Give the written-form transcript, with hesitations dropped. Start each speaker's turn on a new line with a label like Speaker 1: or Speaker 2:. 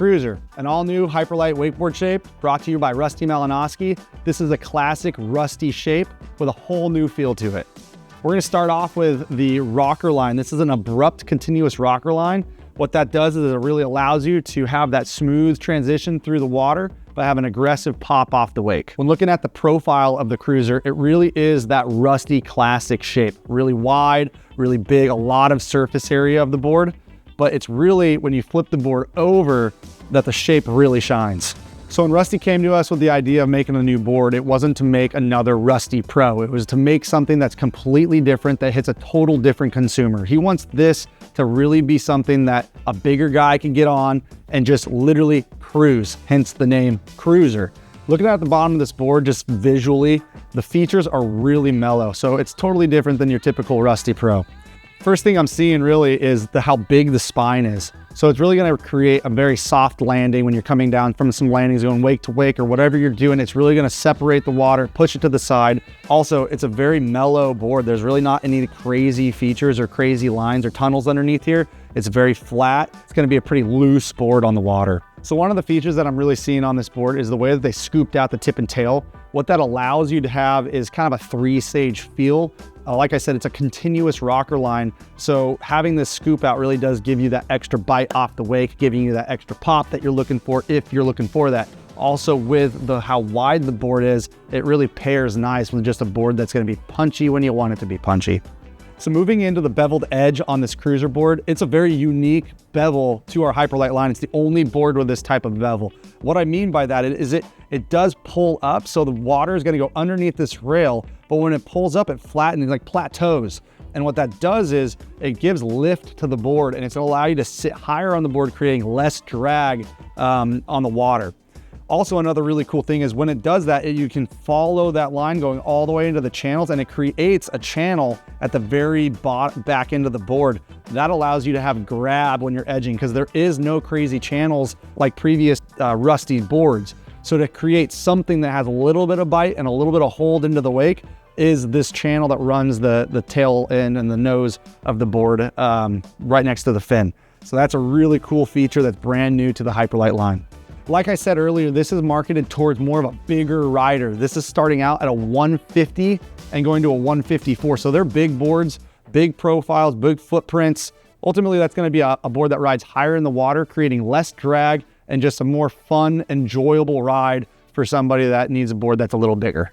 Speaker 1: Kruzr, an all-new Hyperlite wakeboard shape brought to you by Malinoski. This is a classic rusty shape with a whole new feel to it. We're gonna start off with the rocker line. This is an abrupt continuous rocker line. What that does is it really allows you to have that smooth transition through the water, but have an aggressive pop off the wake. When looking at the profile of the Kruzr, it really is that rusty classic shape. Really wide, really big, a lot of surface area of the board, but it's really when you flip the board over that the shape really shines. So when Rusty came to us with the idea of making a new board, it wasn't to make another Rusty Pro. It was to make something that's completely different, that hits a total different consumer. He wants this to really be something that a bigger guy can get on and just literally cruise, hence the name Kruzr. Looking at the bottom of this board, just visually, the features are really mellow. So it's totally different than your typical Rusty Pro. First thing I'm seeing really is how big the spine is. So it's really gonna create a very soft landing when you're coming down from some landings going wake to wake or whatever you're doing. It's really gonna separate the water, push it to the side. Also, it's a very mellow board. There's really not any crazy features or crazy lines or tunnels underneath here. It's very flat. It's gonna be a pretty loose board on the water. So one of the features that I'm really seeing on this board is the way that they scooped out the tip and tail. What that allows you to have is kind of a three-stage feel. Like I said, it's a continuous rocker line. So having this scoop out really does give you that extra bite off the wake, giving you that extra pop that you're looking for if you're looking for that. Also with how wide the board is, it really pairs nice with just a board that's gonna be punchy when you want it to be punchy. So moving into the beveled edge on this Kruzr board, it's a very unique bevel to our Hyperlite line. It's the only board with this type of bevel. What I mean by that is it does pull up, so the water is gonna go underneath this rail, but when it pulls up, it flattens, like plateaus. And what that does is it gives lift to the board, and it's gonna allow you to sit higher on the board, creating less drag on the water. Also, another really cool thing is when it does that, you can follow that line going all the way into the channels, and it creates a channel at the very back end of the board. That allows you to have grab when you're edging, because there is no crazy channels like previous Rusty boards. So to create something that has a little bit of bite and a little bit of hold into the wake is this channel that runs the tail end and the nose of the board right next to the fin. So that's a really cool feature that's brand new to the Hyperlite line. Like I said earlier, this is marketed towards more of a bigger rider. This is starting out at a 150 and going to a 154. So they're big boards, big profiles, big footprints. Ultimately, that's gonna be a board that rides higher in the water, creating less drag and just a more fun, enjoyable ride for somebody that needs a board that's a little bigger.